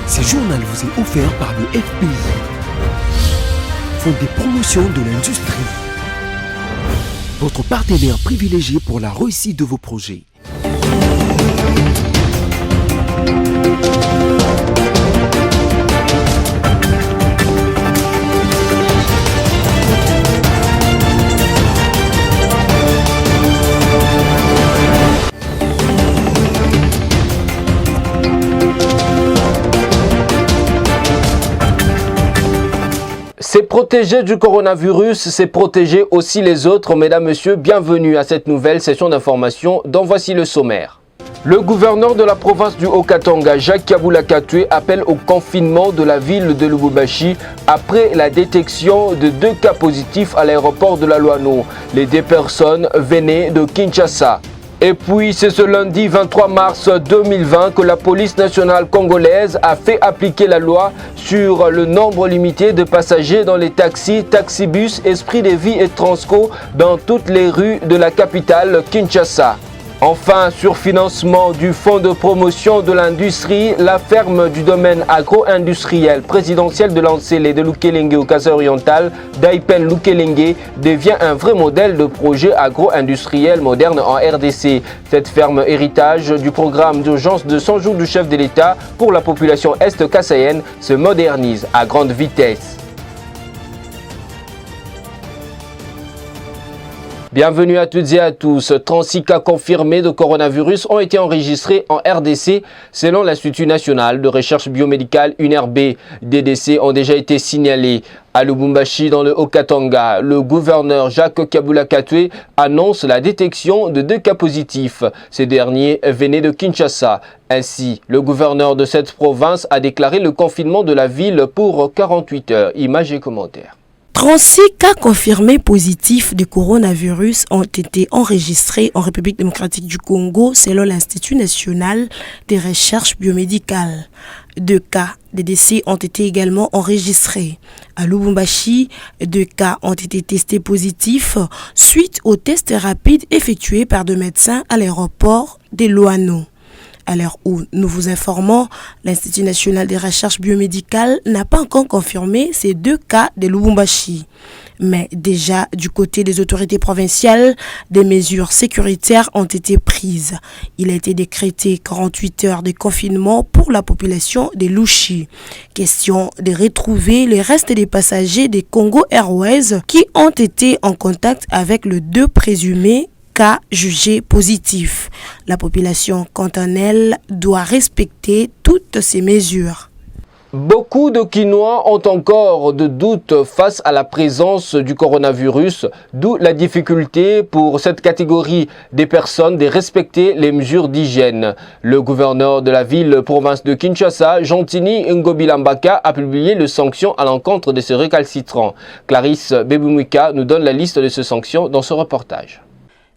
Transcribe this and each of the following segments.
Ce journal vous est offert par le FPI, Fonds des promotions de l'industrie, votre partenaire privilégié pour la réussite de vos projets. C'est protéger du coronavirus, c'est protéger aussi les autres. Mesdames, Messieurs, bienvenue à cette nouvelle session d'information dont voici le sommaire. Le gouverneur de la province du Haut-Katanga, Jacques Kabula Katwe, appelle au confinement de la ville de Lubumbashi après la détection de 2 cas positifs à l'aéroport de la Loano. Les 2 personnes venaient de Kinshasa. Et puis, c'est ce lundi 23 mars 2020 que la police nationale congolaise a fait appliquer la loi sur le nombre limité de passagers dans les taxis, taxibus, Esprit de Vie et Transco dans toutes les rues de la capitale Kinshasa. Enfin, sur financement du fonds de promotion de l'industrie, la ferme du domaine agro-industriel présidentiel de Lancélé de Lukelenge au Kasai-Oriental, Daipen Lukelenge, devient un vrai modèle de projet agro-industriel moderne en RDC. Cette ferme, héritage du programme d'urgence de 100 jours du chef de l'État pour la population est-kassaïenne, se modernise à grande vitesse. Bienvenue à toutes et à tous. 36 cas confirmés de coronavirus ont été enregistrés en RDC selon l'Institut national de recherche biomédicale UNRB. Des décès ont déjà été signalés. À Lubumbashi, dans le Haut-Katanga, le gouverneur Jacques Kabula Katwe annonce la détection de 2 cas positifs. Ces derniers venaient de Kinshasa. Ainsi, le gouverneur de cette province a déclaré le confinement de la ville pour 48 heures. Images et commentaires. 36 cas confirmés positifs de coronavirus ont été enregistrés en République démocratique du Congo selon l'Institut national des recherches biomédicales. 2 cas de décès ont été également enregistrés. À Lubumbashi, 2 cas ont été testés positifs suite aux tests rapides effectués par 2 médecins à l'aéroport de Loano. À l'heure où nous vous informons, l'Institut national des recherches biomédicales n'a pas encore confirmé ces 2 cas de Lubumbashi. Mais déjà, du côté des autorités provinciales, des mesures sécuritaires ont été prises. Il a été décrété 48 heures de confinement pour la population de Lushi. Question de retrouver les restes des passagers des Congo Airways qui ont été en contact avec le 2 présumés cas jugés positifs. La population, quant à elle, doit respecter toutes ces mesures. Beaucoup de Quinois ont encore de doutes face à la présence du coronavirus, d'où la difficulté pour cette catégorie des personnes de respecter les mesures d'hygiène. Le gouverneur de la ville-province de Kinshasa, Jantini Ngobilambaka, a publié les sanctions à l'encontre de ces récalcitrants. Clarisse Bebumwika nous donne la liste de ces sanctions dans ce reportage.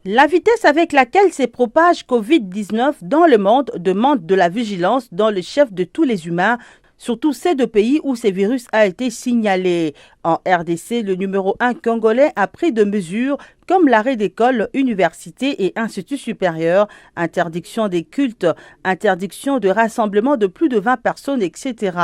La vitesse avec laquelle se propage Covid-19 dans le monde demande de la vigilance dans le chef de tous les humains, surtout ces 2 pays où ce virus a été signalé. En RDC, le numéro 1 congolais a pris de mesures comme l'arrêt d'écoles, universités et instituts supérieurs, interdiction des cultes, interdiction de rassemblement de plus de 20 personnes, etc.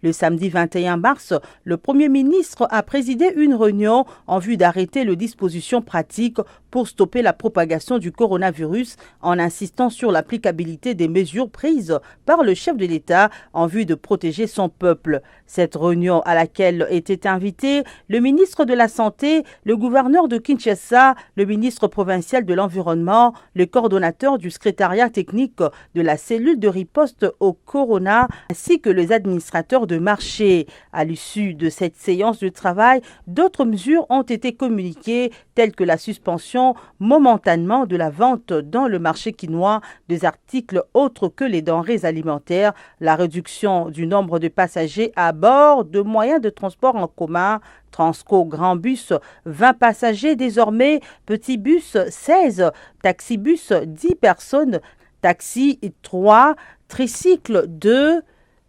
Le samedi 21 mars, le Premier ministre a présidé une réunion en vue d'arrêter les dispositions pratiques pour stopper la propagation du coronavirus en insistant sur l'applicabilité des mesures prises par le chef de l'État en vue de protéger son peuple. Cette réunion à laquelle étaient invités le ministre de la Santé, le gouverneur de Kinshasa, le ministre provincial de l'Environnement, le coordonnateur du secrétariat technique de la cellule de riposte au corona, ainsi que les administrateurs de marché. À l'issue de cette séance de travail, d'autres mesures ont été communiquées, telles que la suspension momentanément de la vente dans le marché quinois des articles autres que les denrées alimentaires, la réduction du nombre de passagers à bord de moyens de transport en commun, Transco Grand Bus, 20 passagers désormais, Petit Bus, 16, Taxibus, 10 personnes, Taxi, 3, Tricycle, 2,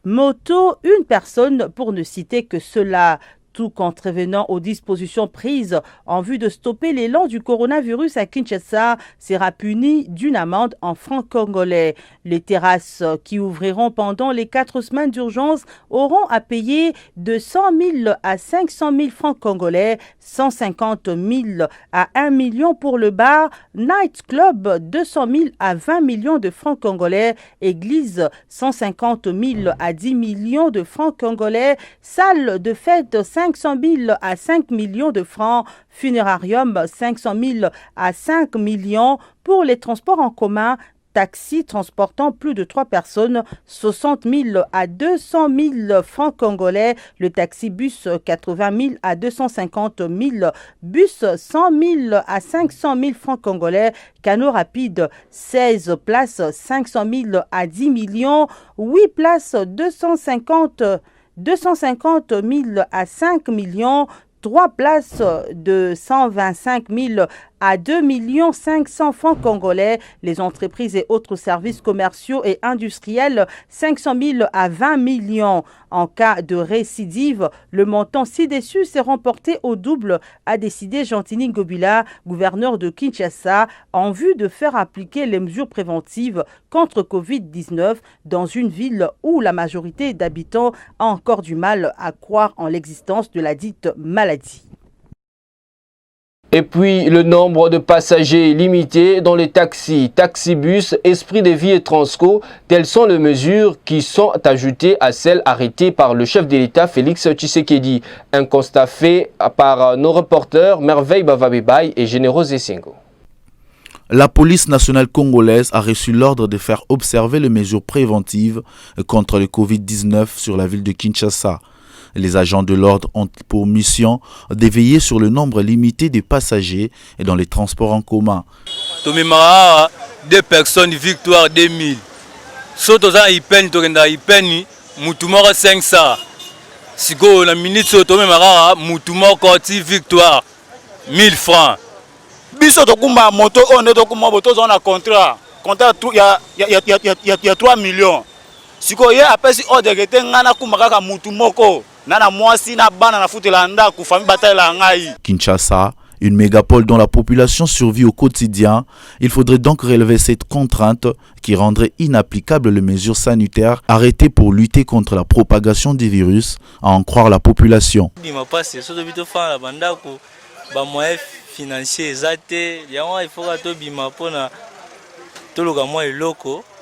Moto, 1 personne, pour ne citer que cela. Tout contrevenant aux dispositions prises en vue de stopper l'élan du coronavirus à Kinshasa sera puni d'une amende en francs congolais. Les terrasses qui ouvriront pendant les 4 semaines d'urgence auront à payer de 100 000 à 500 000 francs congolais, 150 000 à 1 million pour le bar, night club 200 000 à 20 millions de francs congolais, église 150 000 à 10 millions de francs congolais, salle de fête 500 000 à 5 millions de francs, funérarium 500 000 à 5 millions. Pour les transports en commun, taxi transportant plus de 3 personnes, 60 000 à 200 000 francs congolais, le taxi-bus 80 000 à 250 000, bus 100 000 à 500 000 francs congolais, canot rapide 16 places 500 000 à 10 millions, 8 places 250 000 à 5 millions, 3 places de 125 000 à 2 500 francs congolais. Les entreprises et autres services commerciaux et industriels, 500 000 à 20 millions. En cas de récidive, le montant ci-dessus s'est remporté au double, a décidé Gentini Ngobila, gouverneur de Kinshasa, en vue de faire appliquer les mesures préventives contre Covid-19 dans une ville où la majorité d'habitants a encore du mal à croire en l'existence de la dite maladie. Et puis, le nombre de passagers limité dans les taxis, taxibus, Esprit de Vie et Transco, telles sont les mesures qui sont ajoutées à celles arrêtées par le chef de l'État Félix Tshisekedi. Un constat fait par nos reporters Merveille Bavabebay et Généraux Essengo. La police nationale congolaise a reçu l'ordre de faire observer les mesures préventives contre le Covid-19 sur la ville de Kinshasa. Les agents de l'ordre ont pour mission de veiller sur le nombre limité de passagers et dans les transports en commun. Tomimara, 2 personnes, victoire 2000. Sotoza ipeni tokenda ipeni, mutumora 500. Siko la ministre Tomimara, mutumora ti victoire 1000 francs. Biso tokumba moto on est tokumba moto on a contrat. Contrat il y a 3 millions. Siko ye apesi ordre que ngana kumbaka mutumoko. Kinshasa, une mégapole dont la population survit au quotidien, il faudrait donc relever cette contrainte qui rendrait inapplicables les mesures sanitaires arrêtées pour lutter contre la propagation des virus, à en croire la population.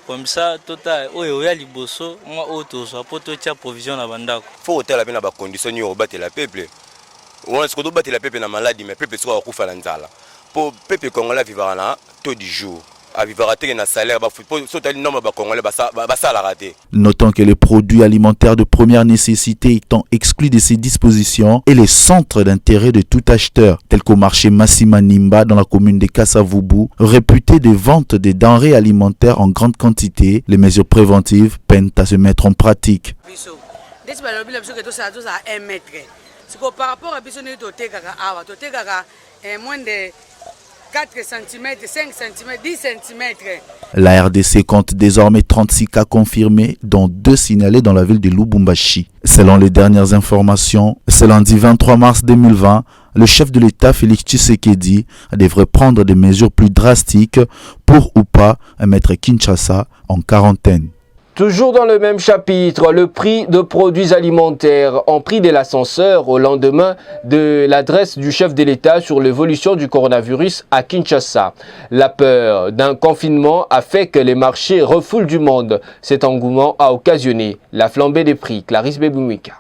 Comme ça, total, oya liboso, moi auto soit poto tia provision na bandako. Faut hôtel avec na condition yo battre la peuple. On est qu'on battre la peuple na maladie mais peuple soit kufa na nzala. Pour peuple congolais vivre na taux du jour. À vivre rater na salaire ba faut sauter le nombre ba congolais ba ça la rater. Notons que les produits alimentaires de première nécessité étant exclus de ces dispositions et les centres d'intérêt de tout acheteur, tels qu'au marché Massima Nimba dans la commune de Kassavubu, réputé de vente des denrées alimentaires en grande quantité, les mesures préventives peinent à se mettre en pratique. Par rapport à moins de 4 cm, 5 cm, 10 cm. La RDC compte désormais 36 cas confirmés, dont 2 signalés dans la ville de Lubumbashi. Selon les dernières informations, ce lundi 23 mars 2020, le chef de l'État Félix Tshisekedi devrait prendre des mesures plus drastiques pour ou pas mettre Kinshasa en quarantaine. Toujours dans le même chapitre, le prix de produits alimentaires ont pris de l'ascenseur au lendemain de l'adresse du chef de l'État sur l'évolution du coronavirus à Kinshasa. La peur d'un confinement a fait que les marchés refoulent du monde. Cet engouement a occasionné la flambée des prix. Clarisse Bebumika.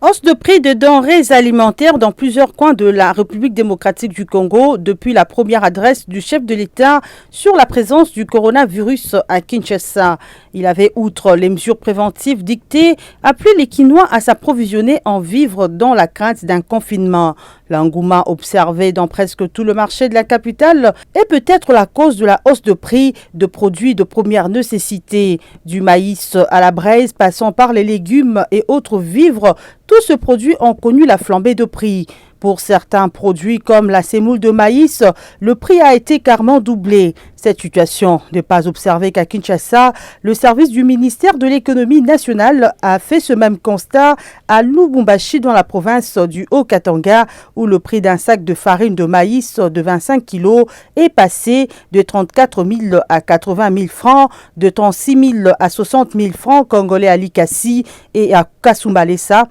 Hausse de prix de denrées alimentaires dans plusieurs coins de la République démocratique du Congo depuis la première adresse du chef de l'État sur la présence du coronavirus à Kinshasa. Il avait, outre les mesures préventives dictées, appelé les Kinois à s'approvisionner en vivres dans la crainte d'un confinement. L'engouement observé dans presque tout le marché de la capitale est peut-être la cause de la hausse de prix de produits de première nécessité. Du maïs à la braise, passant par les légumes et autres vivres, tous ces produits ont connu la flambée de prix. Pour certains produits comme la semoule de maïs, le prix a été carrément doublé. Cette situation n'est pas observée qu'à Kinshasa. Le service du ministère de l'économie nationale a fait ce même constat à Lubumbashi dans la province du Haut-Katanga où le prix d'un sac de farine de maïs de 25 kg est passé de 34 000 à 80 000 francs, de 36 000 à 60 000 francs congolais à Likasi et à Kasumbalesa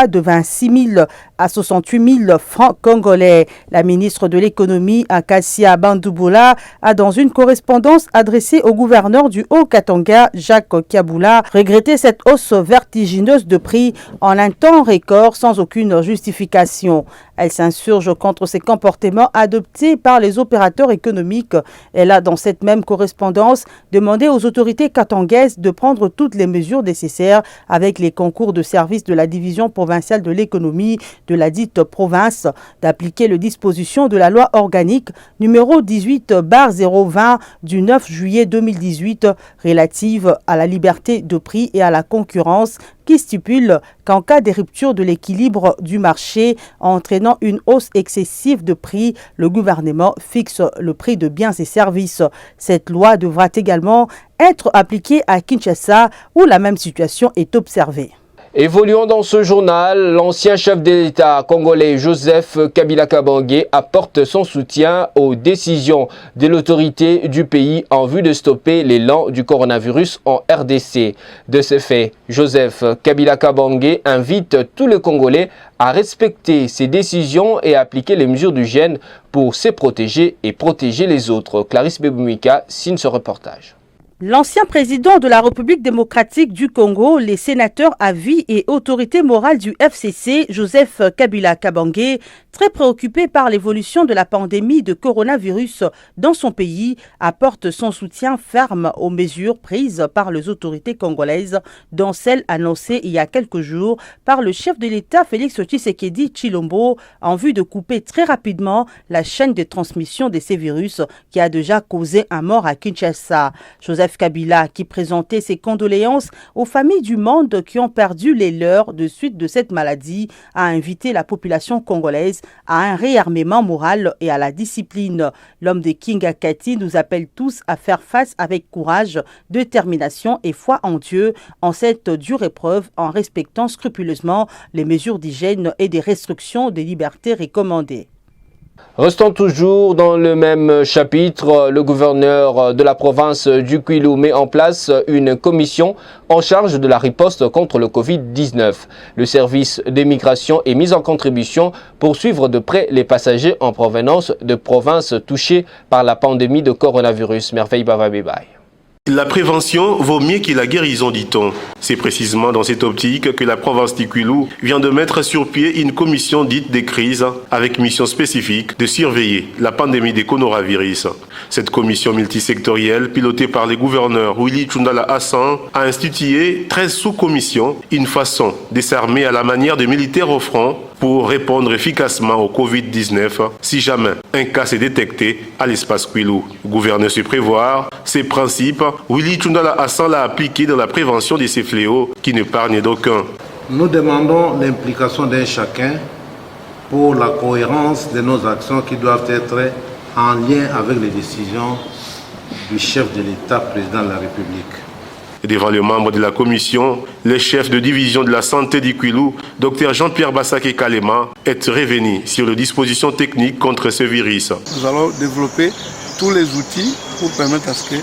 de 26 000 à 68 000 francs congolais. La ministre de l'économie, Akassia Bandouboula, a dans une correspondance adressée au gouverneur du Haut-Katanga, Jacques Kiaboula, regretté cette hausse vertigineuse de prix en un temps record sans aucune justification. Elle s'insurge contre ces comportements adoptés par les opérateurs économiques. Elle a, dans cette même correspondance, demandé aux autorités katangaises de prendre toutes les mesures nécessaires avec les concours de services de la division provinciale de l'économie de la dite province, d'appliquer les dispositions de la loi organique numéro 18/020 du 9 juillet 2018 relative à la liberté de prix et à la concurrence qui stipule qu'en cas de rupture de l'équilibre du marché entraînant une hausse excessive de prix, le gouvernement fixe le prix de biens et services. Cette loi devra également être appliquée à Kinshasa où la même situation est observée. Évoluant dans ce journal, l'ancien chef de l'État congolais Joseph Kabila Kabange apporte son soutien aux décisions de l'autorité du pays en vue de stopper l'élan du coronavirus en RDC. De ce fait, Joseph Kabila Kabange invite tous les Congolais à respecter ces décisions et à appliquer les mesures d'hygiène pour se protéger et protéger les autres. Clarisse Beboumika signe ce reportage. L'ancien président de la République démocratique du Congo, les sénateurs à vie et autorité morale du FCC, Joseph Kabila Kabange, très préoccupé par l'évolution de la pandémie de coronavirus dans son pays, apporte son soutien ferme aux mesures prises par les autorités congolaises, dont celles annoncées il y a quelques jours par le chef de l'État Félix Tshisekedi Tshilombo en vue de couper très rapidement la chaîne de transmission de ces virus qui a déjà causé un mort à Kinshasa. Joseph Kabila, qui présentait ses condoléances aux familles du monde qui ont perdu les leurs de suite de cette maladie, a invité la population congolaise à un réarmement moral et à la discipline. L'homme de Kingakati nous appelle tous à faire face avec courage, détermination et foi en Dieu en cette dure épreuve en respectant scrupuleusement les mesures d'hygiène et des restrictions des libertés recommandées. Restons toujours dans le même chapitre. Le gouverneur de la province du Kwilu met en place une commission en charge de la riposte contre le Covid-19. Le service des migrations est mis en contribution pour suivre de près les passagers en provenance de provinces touchées par la pandémie de coronavirus. Merveille Bavabébaï. La prévention vaut mieux que la guérison, dit-on. C'est précisément dans cette optique que la province du Kwilu vient de mettre sur pied une commission dite des crises avec mission spécifique de surveiller la pandémie des coronavirus. Cette commission multisectorielle, pilotée par les gouverneurs Willy Tshundala Hassan, a institué 13 sous-commissions, une façon de s'armer à la manière des militaires au front pour répondre efficacement au Covid-19 si jamais un cas s'est détecté à l'espace Kwilu. Gouverner se prévoir, ces principes, Willy Tshundala Hassan l'a appliqué dans la prévention de ces fléaux qui n'épargnent d'aucun. Nous demandons l'implication d'un chacun pour la cohérence de nos actions qui doivent être en lien avec les décisions du chef de l'État, président de la République. Devant les membres de la commission, le chef de division de la santé du Kwilu, Dr Jean-Pierre Bassaké Kalema, est revenu sur les dispositions techniques contre ce virus. Nous allons développer tous les outils pour permettre à ce que,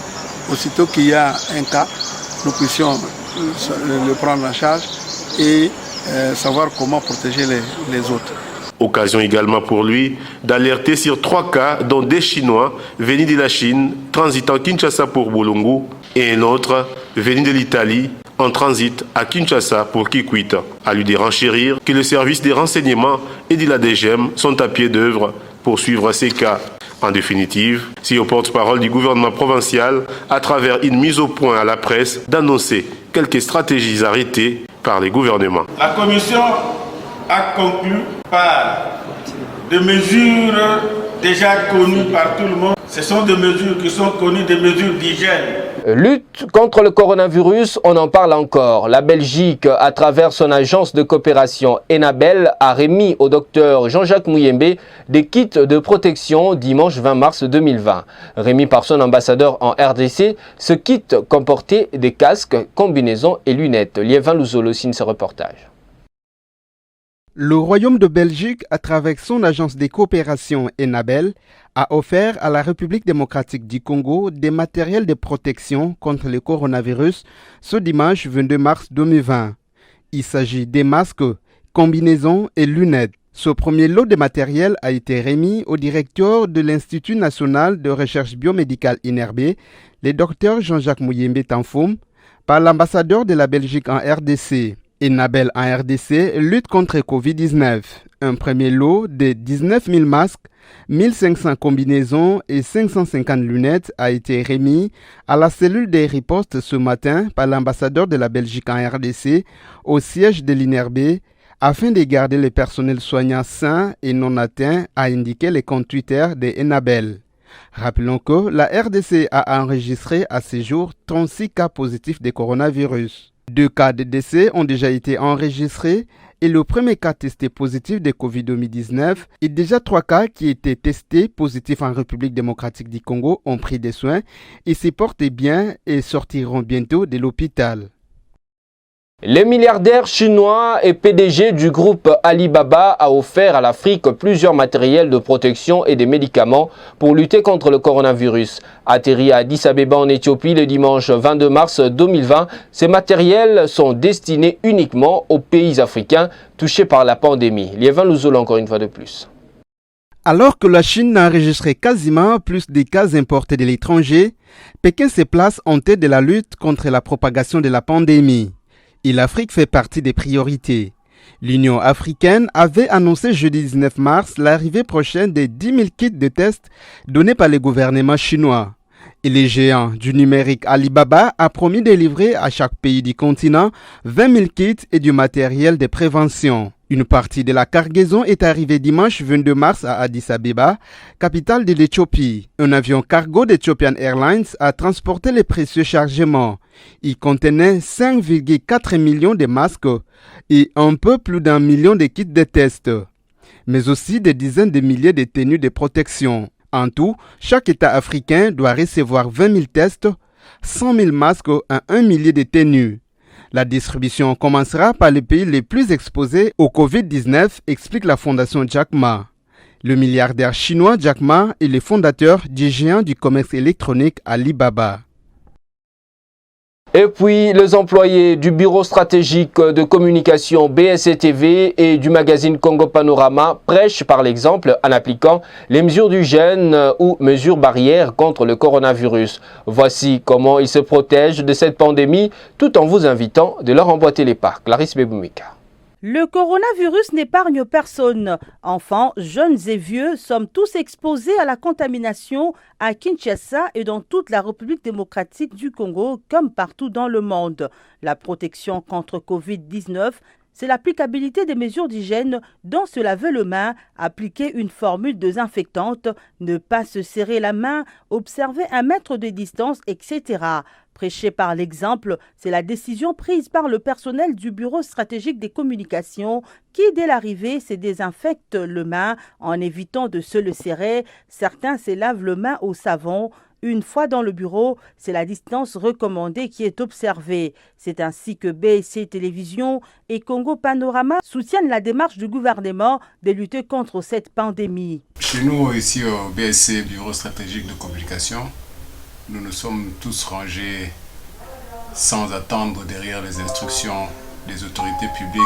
aussitôt qu'il y a un cas, nous puissions le prendre en charge et savoir comment protéger les autres. Occasion également pour lui d'alerter sur 3 cas, dont des Chinois venus de la Chine, transitant Kinshasa pour Bolongo, et un autre venu de l'Italie, en transit à Kinshasa pour Kikwit. À lui de renchérir que les services des renseignements et de la DGM sont à pied d'œuvre pour suivre ces cas. En définitive, c'est au porte-parole du gouvernement provincial, à travers une mise au point à la presse, d'annoncer quelques stratégies arrêtées par les gouvernements. La commission a conclu par des mesures déjà connues par tout le monde. Ce sont des mesures qui sont connues, des mesures d'hygiène. Lutte contre le coronavirus, on en parle encore. La Belgique, à travers son agence de coopération Enabel, a remis au docteur Jean-Jacques Muyembe des kits de protection dimanche 20 mars 2020. Remis par son ambassadeur en RDC, ce kit comportait des casques, combinaisons et lunettes. Liévin Louzolo signe ce reportage. Le Royaume de Belgique, à travers son agence de coopération Enabel, a offert à la République démocratique du Congo des matériels de protection contre le coronavirus ce dimanche 22 mars 2020. Il s'agit des masques, combinaisons et lunettes. Ce premier lot de matériel a été remis au directeur de l'Institut national de recherche biomédicale INRB, le docteur Jean-Jacques Muyembe Tanfoum, par l'ambassadeur de la Belgique en RDC. Enabel en RDC lutte contre Covid-19. Un premier lot de 19 000 masques, 1500 combinaisons et 550 lunettes a été remis à la cellule des ripostes ce matin par l'ambassadeur de la Belgique en RDC au siège de l'INRB afin de garder le personnel soignant sain et non atteint, a indiqué le compte Twitter de Enabel. Rappelons que la RDC a enregistré à ce jour 36 cas positifs de coronavirus. 2 cas de décès ont déjà été enregistrés et le premier cas testé positif de Covid-19 et déjà 3 cas qui étaient testés positifs en République démocratique du Congo ont pris des soins et se portent bien et sortiront bientôt de l'hôpital. Le milliardaire chinois et PDG du groupe Alibaba a offert à l'Afrique plusieurs matériels de protection et des médicaments pour lutter contre le coronavirus. Atterri à Addis Abeba en Éthiopie le dimanche 22 mars 2020, ces matériels sont destinés uniquement aux pays africains touchés par la pandémie. Liévin Louzolo encore une fois de plus. Alors que la Chine n'a enregistré quasiment plus de cas importés de l'étranger, Pékin se place en tête de la lutte contre la propagation de la pandémie. Et l'Afrique fait partie des priorités. L'Union africaine avait annoncé jeudi 19 mars l'arrivée prochaine des 10 000 kits de tests donnés par le gouvernement chinois. Et le géant du numérique Alibaba a promis de livrer à chaque pays du continent 20 000 kits et du matériel de prévention. Une partie de la cargaison est arrivée dimanche 22 mars à Addis Abeba, capitale de l'Éthiopie. Un avion cargo d'Ethiopian Airlines a transporté les précieux chargements. Il contenait 5,4 millions de masques et un peu plus d'1 million de kits de tests, mais aussi des dizaines de milliers de tenues de protection. En tout, chaque État africain doit recevoir 20 000 tests, 100 000 masques et 1 millier de tenues. La distribution commencera par les pays les plus exposés au Covid-19, explique la fondation Jack Ma. Le milliardaire chinois Jack Ma est le fondateur du géant du commerce électronique Alibaba. Et puis, les employés du bureau stratégique de communication BSC-TV et du magazine Congo Panorama prêchent par l'exemple en appliquant les mesures d'hygiène ou mesures barrières contre le coronavirus. Voici comment ils se protègent de cette pandémie tout en vous invitant de leur emboîter les pas. Clarisse Beboumika. Le coronavirus n'épargne personne. Enfants, jeunes et vieux sommes tous exposés à la contamination à Kinshasa et dans toute la République démocratique du Congo comme partout dans le monde. La protection contre Covid-19, c'est l'applicabilité des mesures d'hygiène dont se laver les mains, appliquer une formule désinfectante, ne pas se serrer la main, observer 1 mètre de distance, etc. Prêcher par l'exemple, c'est la décision prise par le personnel du Bureau stratégique des communications qui, dès l'arrivée, se désinfecte les mains en évitant de se le serrer. Certains se lavent les mains au savon. Une fois dans le bureau, c'est la distance recommandée qui est observée. C'est ainsi que BSC Télévision et Congo Panorama soutiennent la démarche du gouvernement de lutter contre cette pandémie. Chez nous, ici au BSC, Bureau stratégique de communication, nous nous sommes tous rangés sans attendre derrière les instructions des autorités publiques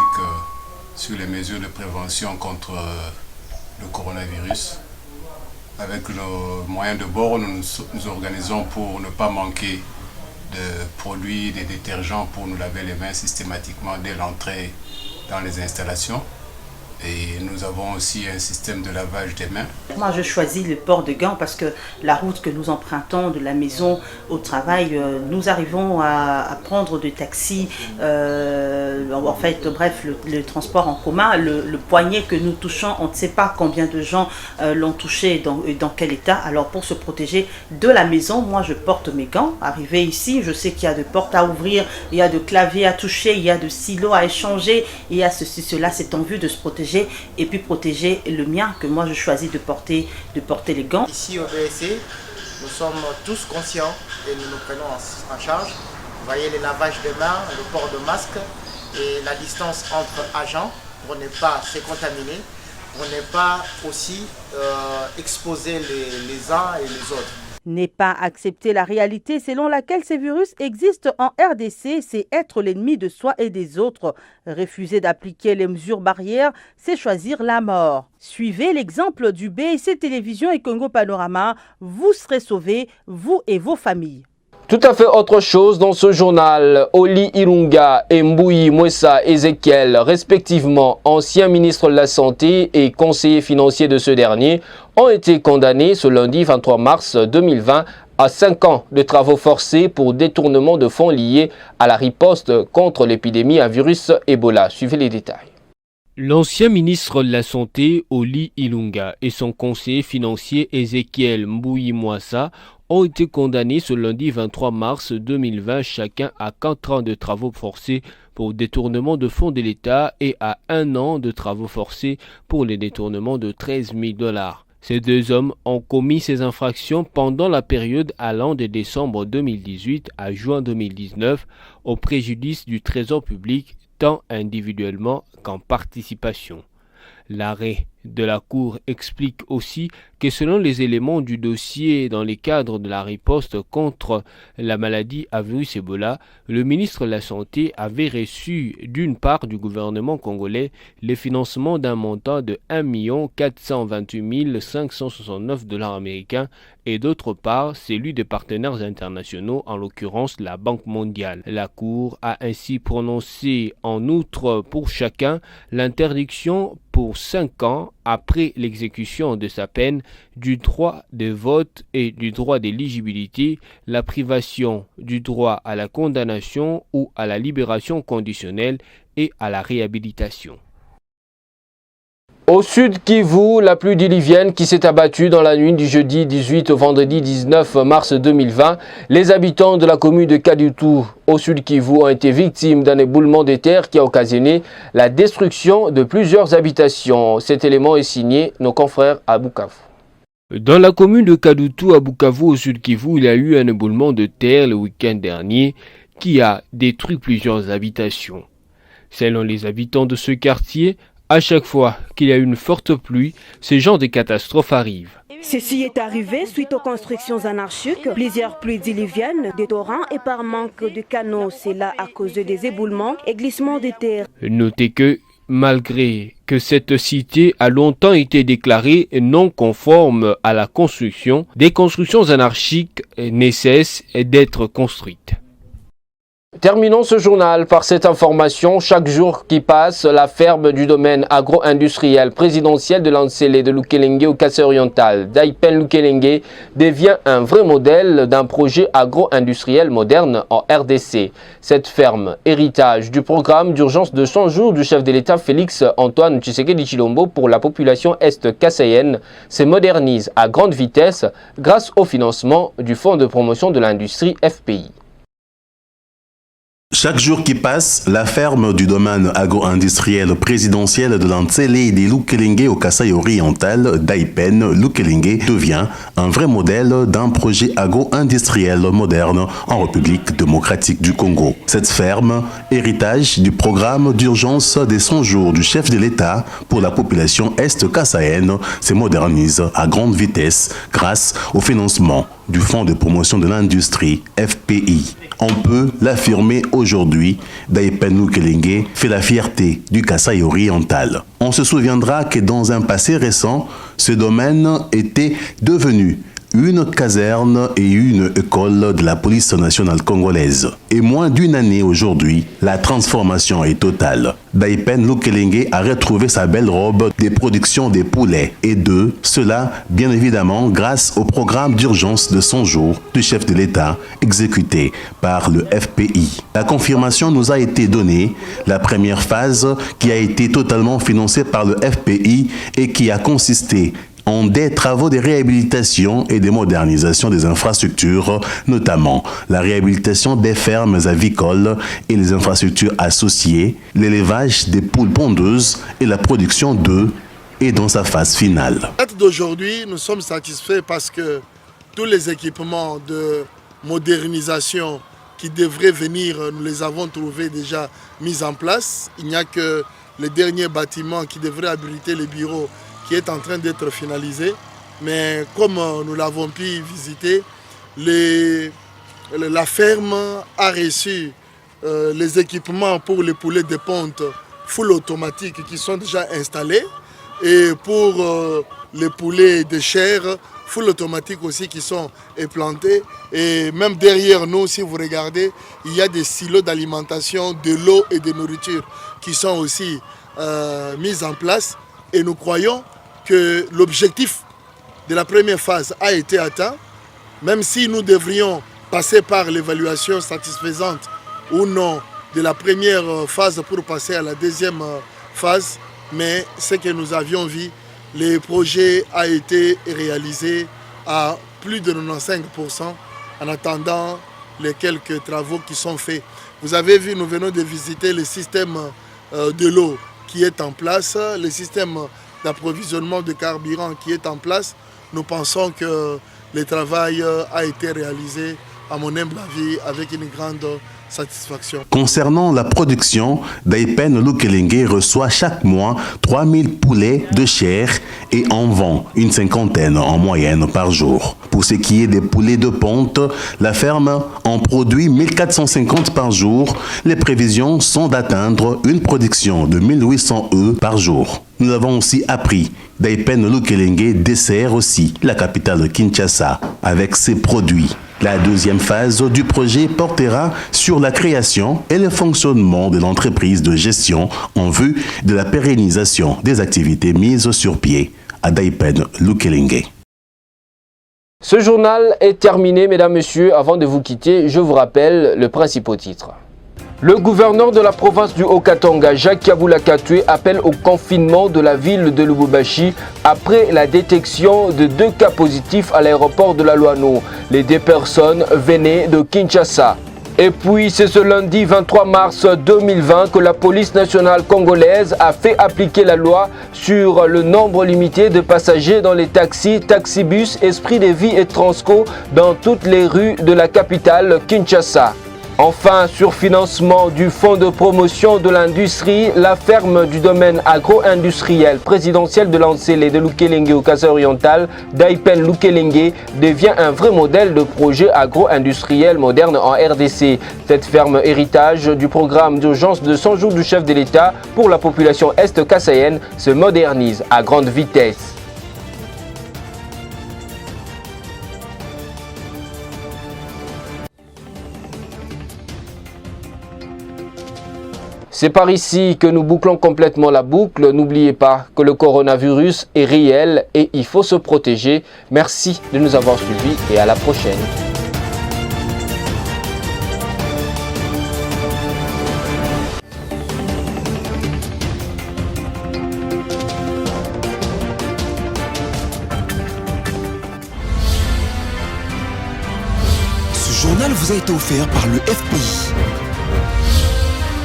sur les mesures de prévention contre le coronavirus. Avec nos moyens de bord, nous nous organisons pour ne pas manquer de produits, des détergents pour nous laver les mains systématiquement dès l'entrée dans les installations. Et nous avons aussi un système de lavage des mains. Moi, je choisis le port de gants parce que la route que nous empruntons de la maison au travail, nous arrivons à prendre des taxis, en fait, bref, le transport en commun, le poignet que nous touchons, on ne sait pas combien de gens l'ont touché et dans quel état. Alors, pour se protéger de la maison, moi, je porte mes gants. Arrivé ici, je sais qu'il y a de portes à ouvrir, il y a de claviers à toucher, il y a de silos à échanger, il y a ceci, cela, c'est en vue de se protéger et puis protéger le mien que moi je choisis de porter les gants. Ici au BSC, nous sommes tous conscients et nous nous prenons en charge. Vous voyez les lavages de mains, le port de masque et la distance entre agents pour ne pas se contaminer, pour ne pas aussi exposer les uns et les autres. N'est pas accepter la réalité selon laquelle ces virus existent en RDC, c'est être l'ennemi de soi et des autres. Refuser d'appliquer les mesures barrières, c'est choisir la mort. Suivez l'exemple du BSC Télévision et Congo Panorama, vous serez sauvés, vous et vos familles. Tout à fait autre chose dans ce journal. Oli Ilunga et Mbouyi Mwessa Ezekiel, respectivement anciens ministres de la Santé et conseillers financiers de ce dernier, ont été condamnés ce lundi 23 mars 2020 à 5 ans de travaux forcés pour détournement de fonds liés à la riposte contre l'épidémie à virus Ebola. Suivez les détails. L'ancien ministre de la Santé, Oli Ilunga, et son conseiller financier Ezekiel Mbouyi Mwessa ont été condamnés ce lundi 23 mars 2020 chacun à 4 ans de travaux forcés pour détournement de fonds de l'État et à 1 an de travaux forcés pour les détournements de 13 000 $. Ces deux hommes ont commis ces infractions pendant la période allant de décembre 2018 à juin 2019 au préjudice du Trésor public tant individuellement qu'en participation. L'arrêt de la Cour explique aussi que selon les éléments du dossier dans les cadres de la riposte contre la maladie à virus Ebola, le ministre de la Santé avait reçu d'une part du gouvernement congolais le financement d'un montant de 1 428 569 $ américains et d'autre part celui des partenaires internationaux, en l'occurrence la Banque mondiale. La Cour a ainsi prononcé en outre pour chacun l'interdiction pour 5 ans après l'exécution de sa peine du droit de vote et du droit d'éligibilité, la privation du droit à la condamnation ou à la libération conditionnelle et à la réhabilitation. Au sud Kivu, la pluie diluvienne qui s'est abattue dans la nuit du jeudi 18 au vendredi 19 mars 2020, les habitants de la commune de Kadutu au sud Kivu ont été victimes d'un éboulement de terre qui a occasionné la destruction de plusieurs habitations. Cet élément est signé nos confrères à Bukavu. Dans la commune de Kadutu à Bukavu au sud Kivu, il y a eu un éboulement de terre le week-end dernier qui a détruit plusieurs habitations. Selon les habitants de ce quartier, à chaque fois qu'il y a une forte pluie, ce genre de catastrophe arrive. Ceci est arrivé suite aux constructions anarchiques, plusieurs pluies diluviennes, des torrents et par manque de canaux. C'est là à cause des éboulements et glissements de terre. Notez que malgré que cette cité a longtemps été déclarée non conforme à la construction, des constructions anarchiques ne cessent d'être construites. Terminons ce journal par cette information. Chaque jour qui passe, la ferme du domaine agro-industriel présidentiel de Lansele de Lukelenge au Kassai-Oriental, Daipen Lukelenge, devient un vrai modèle d'un projet agro-industriel moderne en RDC. Cette ferme, héritage du programme d'urgence de 100 jours du chef de l'État Félix Antoine Tshisekedi Tshilombo pour la population est-kassaïenne, se modernise à grande vitesse grâce au financement du Fonds de promotion de l'industrie FPI. Chaque jour qui passe, la ferme du domaine agro-industriel présidentiel de Lansele et de Lukelenge au Kassai-Oriental, Daipen Lukelenge, devient un vrai modèle d'un projet agro-industriel moderne en République démocratique du Congo. Cette ferme, héritage du programme d'urgence des 100 jours du chef de l'État pour la population est-kassaïenne, se modernise à grande vitesse grâce au financement du Fonds de promotion de l'industrie FPI. On peut l'affirmer aujourd'hui, Daipen Lukelenge fait la fierté du Kassai-Oriental. On se souviendra que dans un passé récent, ce domaine était devenu une caserne et une école de la police nationale congolaise. Et moins d'une année aujourd'hui, la transformation est totale. Daipen Lukelenge a retrouvé sa belle robe des productions des poulets et cela bien évidemment grâce au programme d'urgence de 100 jours du chef de l'État exécuté par le FPI. La confirmation nous a été donnée, la première phase qui a été totalement financée par le FPI et qui a consisté en des travaux de réhabilitation et de modernisation des infrastructures, notamment la réhabilitation des fermes avicoles et les infrastructures associées, l'élevage des poules pondeuses et la production d'œufs est dans sa phase finale. À date d'aujourd'hui, nous sommes satisfaits parce que tous les équipements de modernisation qui devraient venir, nous les avons trouvés déjà mis en place. Il n'y a que le dernier bâtiment qui devrait abriter les bureaux qui est en train d'être finalisé. Mais comme nous l'avons pu visiter, la ferme a reçu les équipements pour les poulets de ponte full automatique qui sont déjà installés. Et pour les poulets de chair, full automatique aussi qui sont implantés. Et même derrière nous, si vous regardez, il y a des silos d'alimentation, de l'eau et de nourriture qui sont aussi mis en place. Et nous croyons que l'objectif de la première phase a été atteint, même si nous devrions passer par l'évaluation satisfaisante ou non de la première phase pour passer à la deuxième phase. Mais ce que nous avions vu, le projet a été réalisé à plus de 95% en attendant les quelques travaux qui sont faits. Vous avez vu, nous venons de visiter le système de l'eau qui est en place, le système d'approvisionnement de carburant qui est en place. Nous pensons que le travail a été réalisé, à mon humble avis, avec une grande satisfaction. Concernant la production, Daipen Lukelenge reçoit chaque mois 3000 poulets de chair et en vend une cinquantaine en moyenne par jour. Pour ce qui est des poulets de ponte, la ferme en produit 1450 par jour. Les prévisions sont d'atteindre une production de 1800 œufs par jour. Nous avons aussi appris, Daipen Lukelenge dessert aussi la capitale de Kinshasa avec ses produits. La deuxième phase du projet portera sur la création et le fonctionnement de l'entreprise de gestion en vue de la pérennisation des activités mises sur pied à Daipen Lukelenge. Ce journal est terminé, mesdames, messieurs. Avant de vous quitter, je vous rappelle le principal titre. Le gouverneur de la province du Haut-Katanga, Jacques Kabula Katwe, appelle au confinement de la ville de Lubumbashi après la détection de 2 cas positifs à l'aéroport de la Loano. Les 2 personnes venaient de Kinshasa. Et puis, c'est ce lundi 23 mars 2020 que la police nationale congolaise a fait appliquer la loi sur le nombre limité de passagers dans les taxis, taxibus, Esprit de Vie et Transco dans toutes les rues de la capitale Kinshasa. Enfin, sur financement du fonds de promotion de l'industrie, la ferme du domaine agro-industriel présidentiel de Lansele de Lukelenge au Kasai oriental, Daipen Lukelenge, devient un vrai modèle de projet agro-industriel moderne en RDC. Cette ferme, héritage du programme d'urgence de 100 jours du chef de l'État pour la population est-kassaïenne, se modernise à grande vitesse. C'est par ici que nous bouclons complètement la boucle. N'oubliez pas que le coronavirus est réel et il faut se protéger. Merci de nous avoir suivis et à la prochaine. Ce journal vous a été offert par le FPI.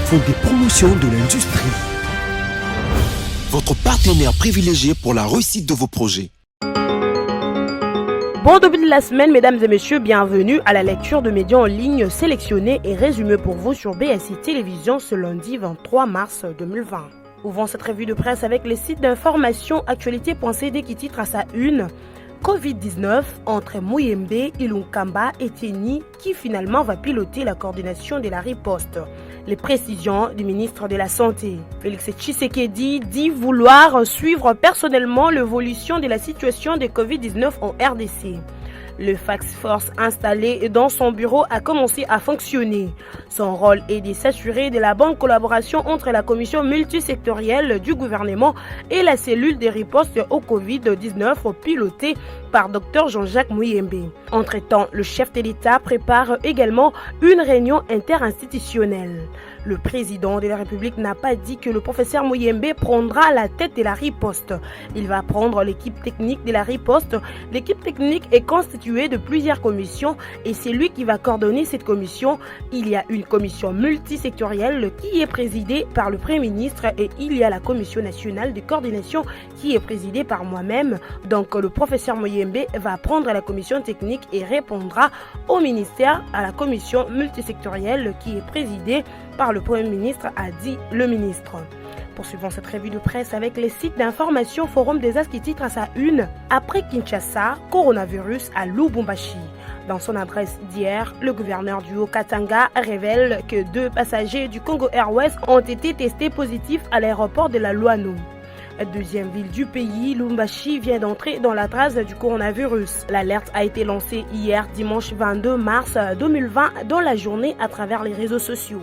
Fonds des promotions de l'industrie. Votre partenaire privilégié pour la réussite de vos projets. Bon début de la semaine, mesdames et messieurs, bienvenue à la lecture de médias en ligne sélectionnés et résumés pour vous sur BSI Télévision ce lundi 23 mars 2020. Ouvrons cette revue de presse avec les sites d'information actualité.cd qui titre à sa une Covid-19 entre Mouyembe, Ilunkamba et Tieni qui finalement va piloter la coordination de la riposte. Les précisions du ministre de la Santé. Félix Tshisekedi dit vouloir suivre personnellement l'évolution de la situation de Covid-19 en RDC. Le Fax Force installé dans son bureau a commencé à fonctionner. Son rôle est de s'assurer de la bonne collaboration entre la commission multisectorielle du gouvernement et la cellule de riposte au Covid-19 pilotée par Dr Jean-Jacques Muyembe. Entre-temps, le chef de l'État prépare également une réunion interinstitutionnelle. Le président de la République n'a pas dit que le professeur Muyembe prendra la tête de la riposte. Il va prendre l'équipe technique de la riposte. L'équipe technique est constituée de plusieurs commissions et c'est lui qui va coordonner cette commission. Il y a une commission multisectorielle qui est présidée par le Premier ministre et il y a la commission nationale de coordination qui est présidée par moi-même. Donc le professeur Muyembe va prendre la commission technique et répondra au ministère, à la commission multisectorielle qui est présidée par le Premier ministre, a dit le ministre. Poursuivons cette revue de presse avec les sites d'information Forum des As qui titre à sa une « Après Kinshasa, coronavirus à Lubumbashi ». Dans son adresse d'hier, le gouverneur du Haut-Katanga révèle que 2 passagers du Congo Airways ont été testés positifs à l'aéroport de la Luano. Deuxième ville du pays, Lubumbashi vient d'entrer dans la trace du coronavirus. L'alerte a été lancée hier dimanche 22 mars 2020 dans la journée à travers les réseaux sociaux.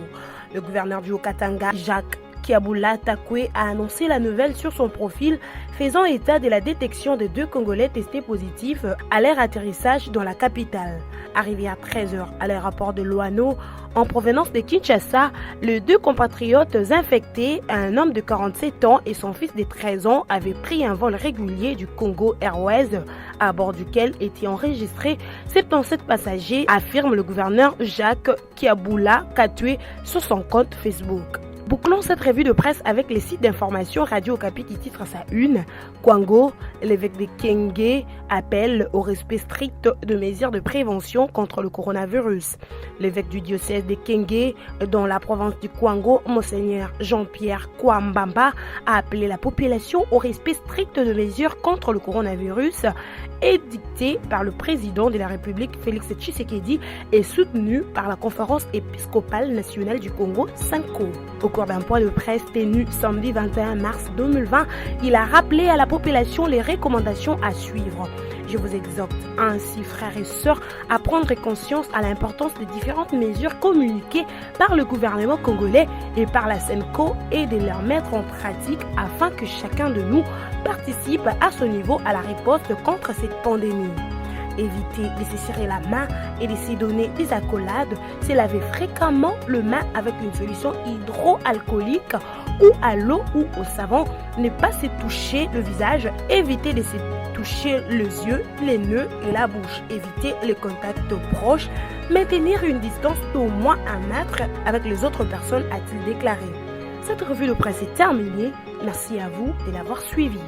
Le gouverneur du Haut-Katanga, Jacques Kiabula Takwe, a annoncé la nouvelle sur son profil, faisant état de la détection de 2 Congolais testés positifs à leur atterrissage dans la capitale. Arrivé à 13h à l'aéroport de Luano, en provenance de Kinshasa, les 2 compatriotes infectés, un homme de 47 ans et son fils de 13 ans, avaient pris un vol régulier du Congo Airways, à bord duquel étaient enregistrés 77 passagers, affirme le gouverneur Jacques Kiabula Katwe sur son compte Facebook. Bouclons cette revue de presse avec les sites d'information Radio Okapi qui titre à sa une « Kwango, l'évêque de Kenge appelle au respect strict de mesures de prévention contre le coronavirus ». L'évêque du diocèse de Kenge dans la province du Kwango, Monseigneur Jean-Pierre Kwambamba, a appelé la population au respect strict de mesures contre le coronavirus édictées par le président de la République Félix Tshisekedi et soutenues par la conférence épiscopale nationale du Congo, SENCO. Au cours d'un point de presse tenu samedi 21 mars 2020, il a rappelé à la population les recommandations à suivre. Je vous exhorte ainsi, frères et sœurs, à prendre conscience à l'importance des différentes mesures communiquées par le gouvernement congolais et par la SENCO et de les mettre en pratique afin que chacun de nous participe à son niveau à la riposte contre cette pandémie. Éviter de se serrer la main et de se donner des accolades, se laver fréquemment le main avec une solution hydroalcoolique ou à l'eau ou au savon, ne pas se toucher le visage, éviter de se toucher les yeux, les nez et la bouche, éviter les contacts proches, maintenir une distance d'au moins 1 mètre avec les autres personnes, a-t-il déclaré. Cette revue de presse est terminée. Merci à vous de l'avoir suivie.